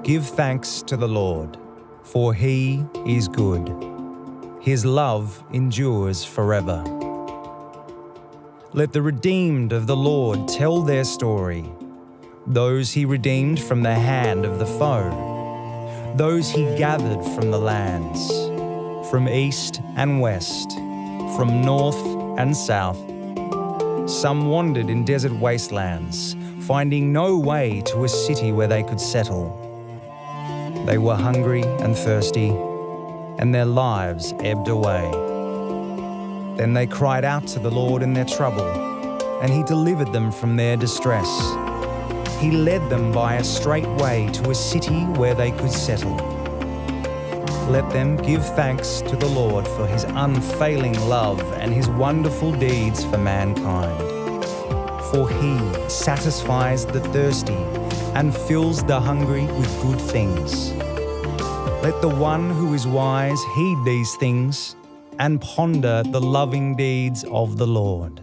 Give thanks to the Lord, for he is good. His love endures forever. Let the redeemed of the Lord tell their story, those he redeemed from the hand of the foe, those he gathered from the lands, from east and west, from north and south. Some wandered in desert wastelands, finding no way to a city where they could settle. They were hungry and thirsty, and their lives ebbed away. Then they cried out to the Lord in their trouble, and he delivered them from their distress. He led them by a straight way to a city where they could settle. Let them give thanks to the Lord for his unfailing love and his wonderful deeds for mankind. For he satisfies the thirsty and fills the hungry with good things. Let the one who is wise heed these things and ponder the loving deeds of the Lord.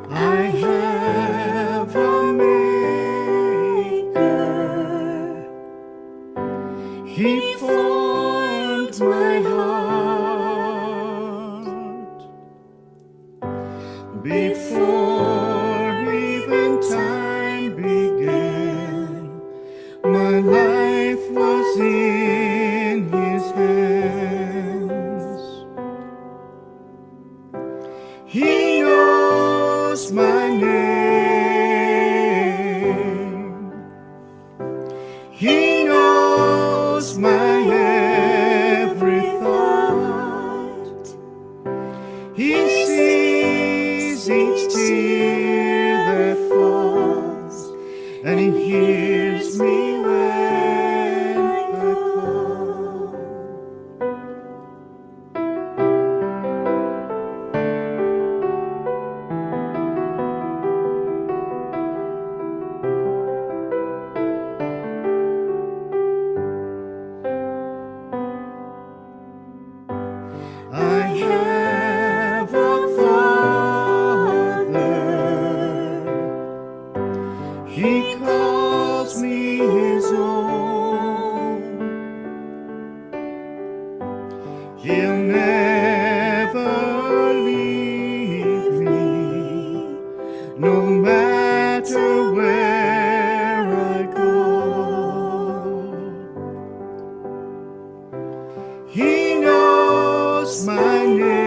I have a maker. He formed my heart before even time began. My life was in his hands. He knows my name. He knows my every thought. He sees each tear that falls, and he hears me when I call. I have a Father. He calls me his own. He'll never leave me, no matter where I go. He knows my name.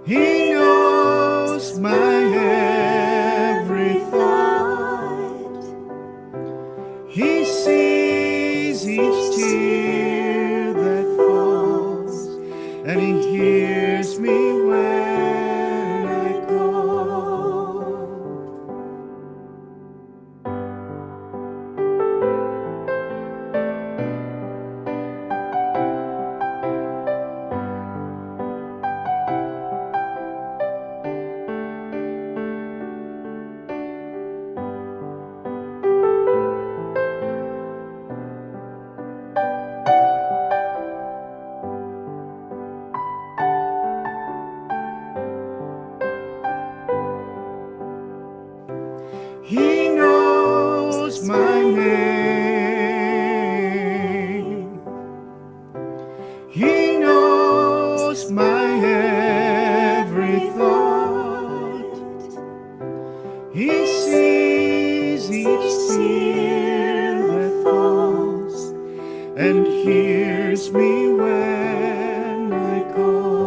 He knows my every thought. He sees each tear that falls, and he hears me when I call. He knows my name. He knows my every thought. He sees each tear that falls, and hears me when I call.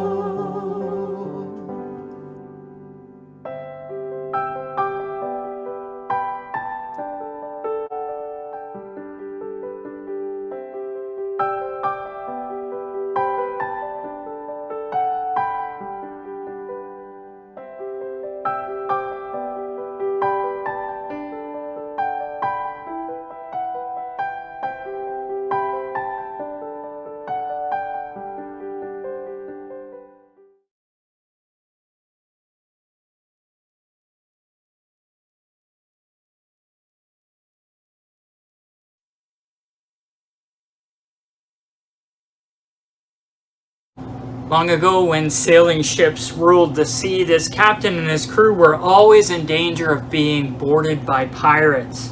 Long ago, when sailing ships ruled the sea, this captain and his crew were always in danger of being boarded by pirates.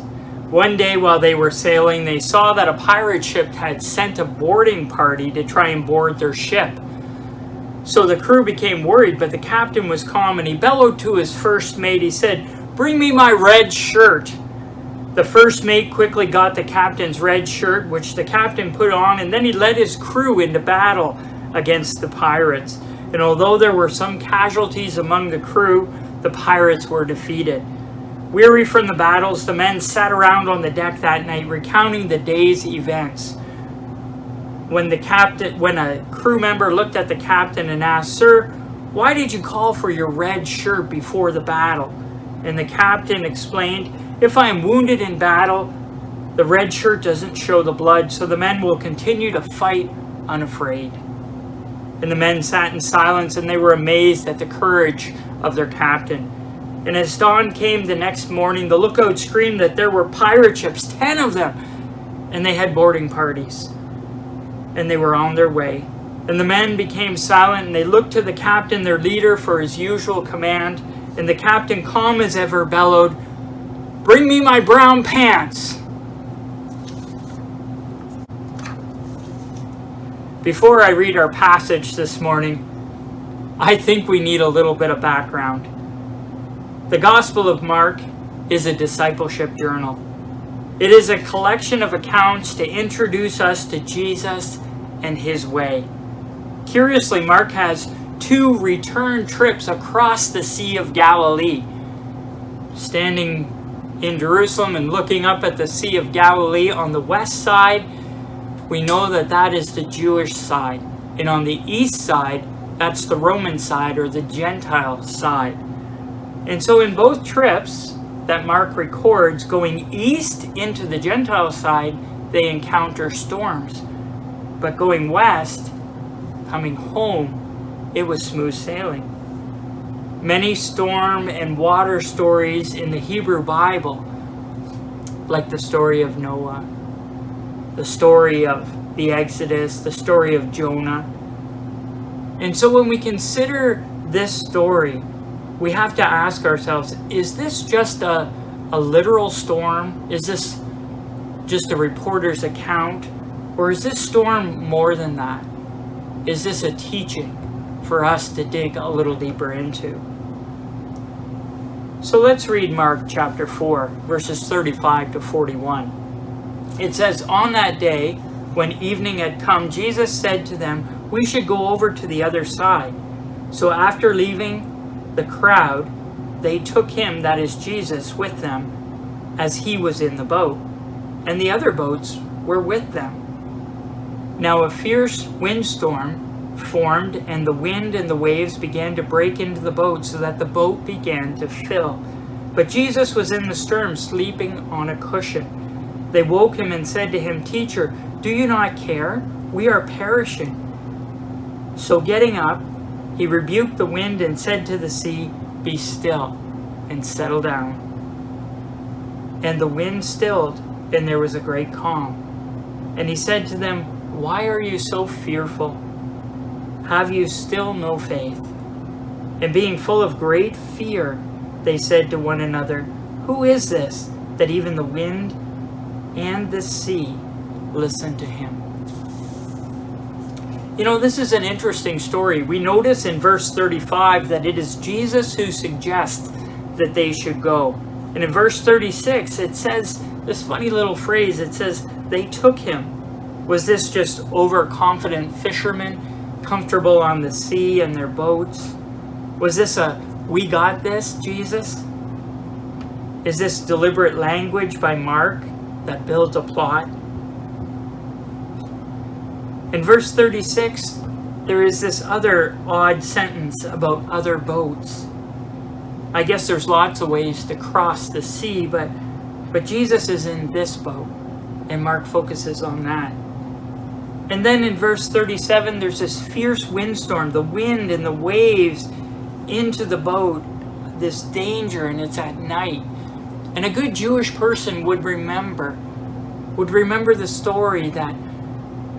One day while they were sailing, they saw that a pirate ship had sent a boarding party to try and board their ship. So the crew became worried, but the captain was calm, and he bellowed to his first mate. He said, "Bring me my red shirt." The first mate quickly got the captain's red shirt, which the captain put on, and then he led his crew into battle against the pirates. And although there were some casualties among the crew, the pirates were defeated. Weary from the battles, the men sat around on the deck that night recounting the day's events. When a crew member looked at the captain and asked, "Sir, why did you call for your red shirt before the battle?" And the captain explained, "If I am wounded in battle, the red shirt doesn't show the blood, so the men will continue to fight unafraid." And the men sat in silence, and they were amazed at the courage of their captain. And as dawn came the next morning, the lookout screamed that there were pirate ships, 10 of them, and they had boarding parties. And they were on their way. And the men became silent, and they looked to the captain, their leader, for his usual command. And the captain, calm as ever, bellowed, "Bring me my brown pants." Before I read our passage this morning, I think we need a little bit of background. The Gospel of Mark is a discipleship journal. It is a collection of accounts to introduce us to Jesus and his way. Curiously, Mark has 2 return trips across the Sea of Galilee. Standing in Jerusalem and looking up at the Sea of Galilee on the west side, we know that that is the Jewish side. And on the east side, that's the Roman side, or the Gentile side. And so in both trips that Mark records, going east into the Gentile side, they encounter storms. But going west, coming home, it was smooth sailing. Many storm and water stories in the Hebrew Bible, like the story of Noah, the story of the Exodus, the story of Jonah. And so when we consider this story, we have to ask ourselves, is this just a literal storm? Is this just a reporter's account? Or is this storm more than that? Is this a teaching for us to dig a little deeper into? So let's read Mark chapter 4, verses 35 to 41. It says, "On that day, when evening had come, Jesus said to them, 'We should go over to the other side.' So after leaving the crowd, they took him," that is Jesus, "with them, as he was in the boat, and the other boats were with them. Now a fierce windstorm formed, and the wind and the waves began to break into the boat, so that the boat began to fill. But Jesus was in the stern, sleeping on a cushion. They woke him and said to him, 'Teacher, do you not care? We are perishing.' So getting up, he rebuked the wind and said to the sea, 'Be still,' and settle down. And the wind stilled, and there was a great calm. And he said to them, 'Why are you so fearful? Have you still no faith?' And being full of great fear, they said to one another, 'Who is this, that even the wind and the sea listen to him?'" You know, this is an interesting story. We notice in verse 35 that it is Jesus who suggests that they should go. And in verse 36, it says this funny little phrase. It says, "They took him." Was this just overconfident fishermen, comfortable on the sea and their boats? Was this a "we got this" Jesus? Is this deliberate language by Mark that builds a plot? In verse 36, there is this other odd sentence about other boats. I guess there's lots of ways to cross the sea, but Jesus is in this boat, and Mark focuses on that. And then in verse 37, there's this fierce windstorm, the wind and the waves into the boat, this danger, and it's at night. And a good Jewish person would remember the story that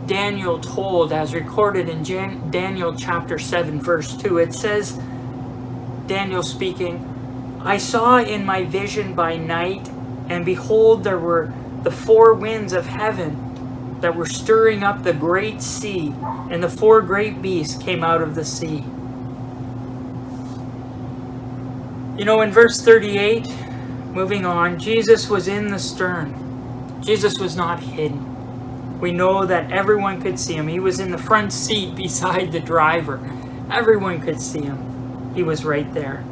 Daniel told, as recorded in Daniel chapter 7, verse 2. It says, Daniel speaking, "I saw in my vision by night, and behold, there were the four winds of heaven that were stirring up the great sea, and the four great beasts came out of the sea." You know, in verse 38, moving on, Jesus was in the stern. Jesus was not hidden. We know that everyone could see him. He was in the front seat beside the driver. Everyone could see him. He was right there.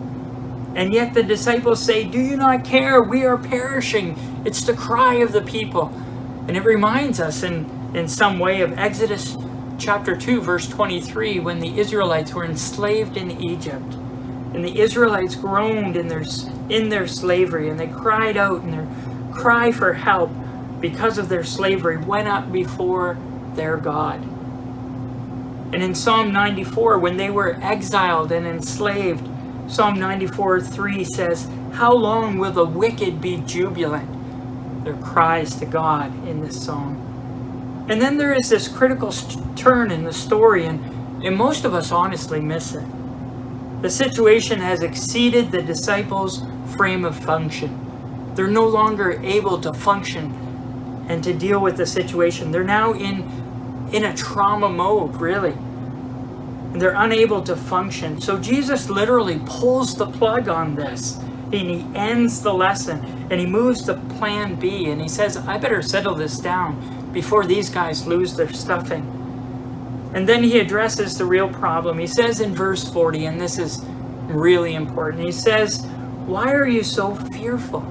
And yet the disciples say, "Do you not care? We are perishing." It's the cry of the people. And it reminds us in some way of Exodus chapter 2, verse 23, when the Israelites were enslaved in Egypt. And the Israelites groaned in their slavery, and they cried out, and their cry for help because of their slavery went up before their God. And in Psalm 94, when they were exiled and enslaved, Psalm 94:3 says, "How long will the wicked be jubilant?" Their cries to God in this song. And then there is this critical turn in the story, and most of us honestly miss it. The situation has exceeded the disciples' frame of function. They're no longer able to function and to deal with the situation. They're now in a trauma mode, really. And they're unable to function. So Jesus literally pulls the plug on this. And he ends the lesson, and he moves to plan B, and he says, "I better settle this down before these guys lose their stuffing." And then he addresses the real problem. He says in verse 40, and this is really important, he says, "Why are you so fearful?"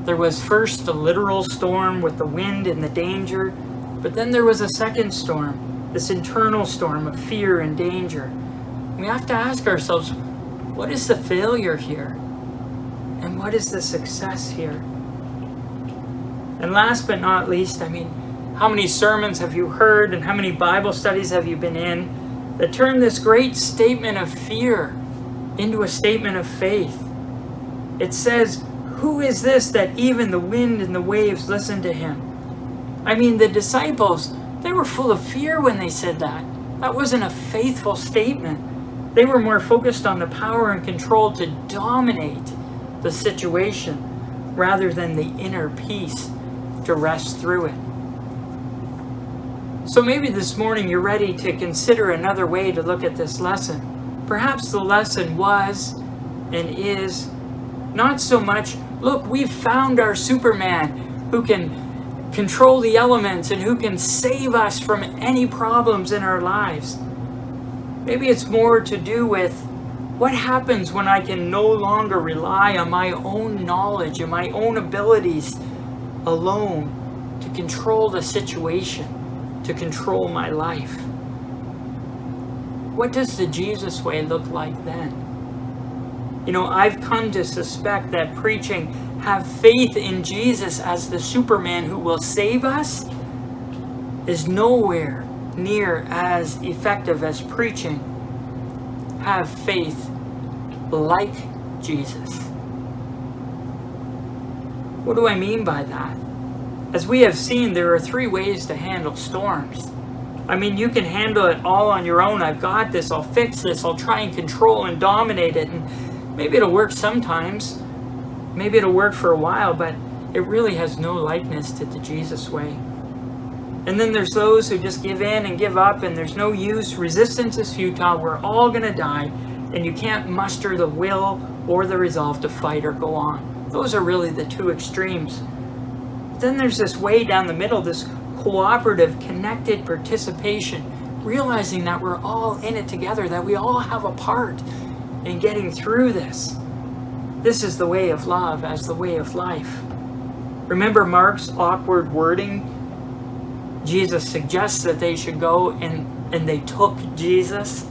There was first the literal storm with the wind and the danger, but then there was a second storm, this internal storm of fear and danger. We have to ask ourselves, what is the failure here? And what is the success here? And last but not least, how many sermons have you heard and how many Bible studies have you been in that turn this great statement of fear into a statement of faith? It says, "Who is this that even the wind and the waves listen to him?" The disciples, they were full of fear when they said that. That wasn't a faithful statement. They were more focused on the power and control to dominate the situation rather than the inner peace to rest through it. So maybe this morning you're ready to consider another way to look at this lesson. Perhaps the lesson was and is not so much, look, we've found our Superman who can control the elements and who can save us from any problems in our lives. Maybe it's more to do with what happens when I can no longer rely on my own knowledge and my own abilities alone to control the situation, to control my life. What does the Jesus way look like then? I've come to suspect that preaching, have faith in Jesus as the Superman who will save us, is nowhere near as effective as preaching, have faith like Jesus. What do I mean by that? As we have seen, there are three ways to handle storms. You can handle it all on your own. I've got this, I'll fix this, I'll try and control and dominate it. And maybe it'll work sometimes. Maybe it'll work for a while, but it really has no likeness to the Jesus way. And then there's those who just give in and give up, and there's no use. Resistance is futile. We're all going to die, and you can't muster the will or the resolve to fight or go on. Those are really the two extremes. Then there's this way down the middle, this cooperative, connected participation, realizing that we're all in it together, that we all have a part in getting through this. This is the way of love as the way of life. Remember Mark's awkward wording? Jesus suggests that they should go, and they took Jesus.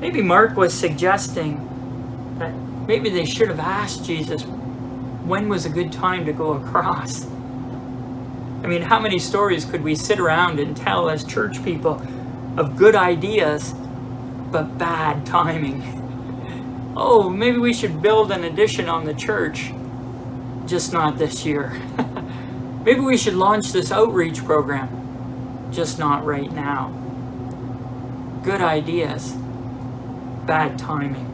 Maybe Mark was suggesting that maybe they should have asked Jesus, when was a good time to go across? How many stories could we sit around and tell as church people of good ideas, but bad timing? Oh, maybe we should build an addition on the church, just not this year. Maybe we should launch this outreach program. Just not right now. Good ideas. Bad timing.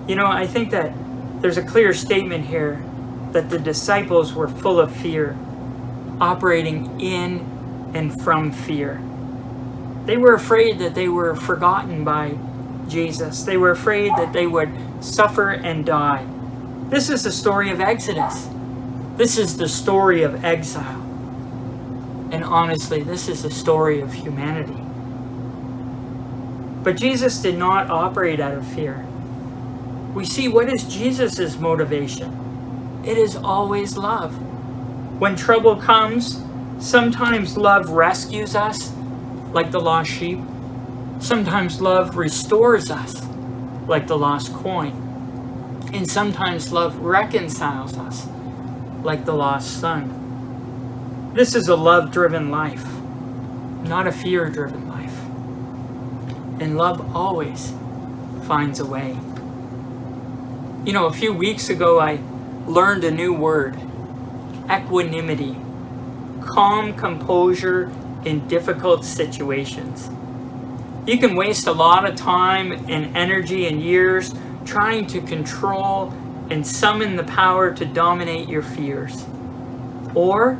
You know, I think that there's a clear statement here that the disciples were full of fear, operating in and from fear. They were afraid that they were forgotten by Jesus. They were afraid that they would suffer and die. This is the story of Exodus. This is the story of exile. And honestly, this is the story of humanity. But Jesus did not operate out of fear. We see, what is Jesus' motivation? It is always love. When trouble comes, sometimes love rescues us, like the lost sheep. Sometimes love restores us, like the lost coin. And sometimes love reconciles us, like the lost son. This is a love-driven life, not a fear-driven life. And love always finds a way. You know, a few weeks ago, I learned a new word: equanimity. Calm composure in difficult situations. You can waste a lot of time and energy and years trying to control and summon the power to dominate your fears. Or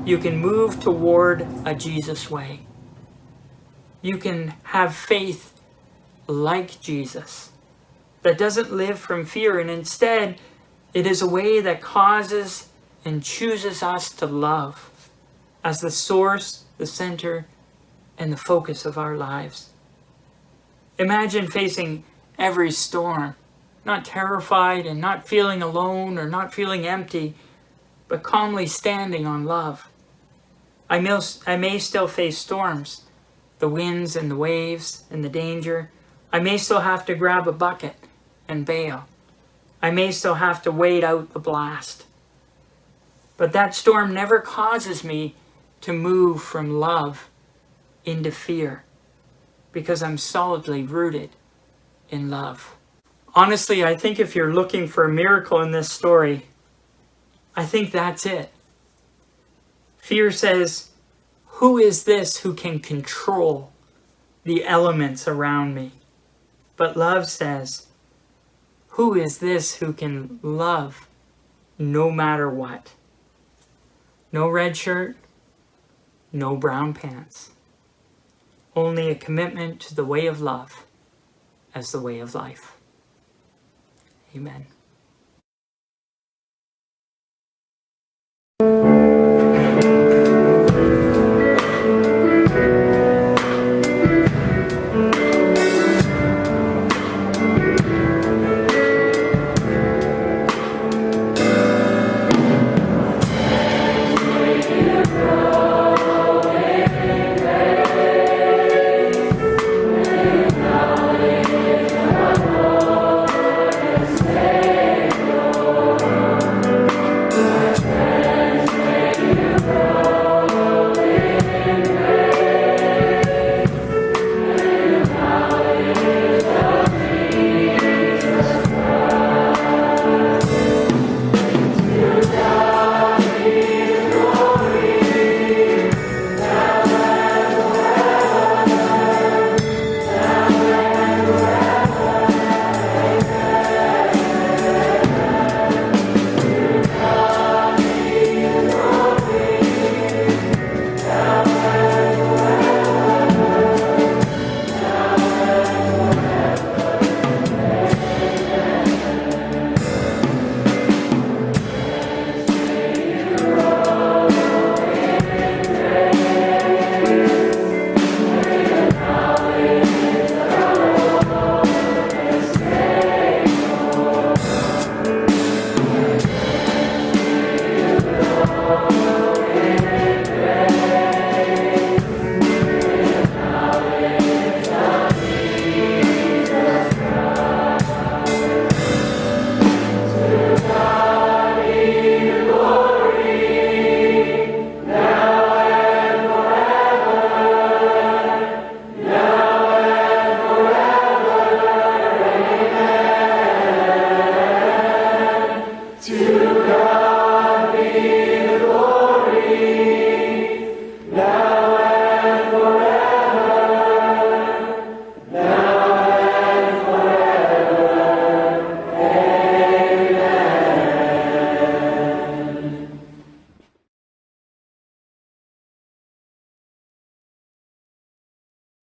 you can move toward a Jesus way. You can have faith like Jesus that doesn't live from fear, and instead it is a way that causes and chooses us to love as the source, the center, and the focus of our lives. Imagine facing every storm, not terrified and not feeling alone or not feeling empty, but calmly standing on love. I may still face storms, the winds and the waves and the danger. I may still have to grab a bucket and bail. I may still have to wait out the blast. But that storm never causes me to move from love into fear, because I'm solidly rooted in love. Honestly, I think if you're looking for a miracle in this story, I think that's it. Fear says, who is this who can control the elements around me? But love says, who is this who can love no matter what? No red shirt, no brown pants. Only a commitment to the way of love as the way of life. Amen.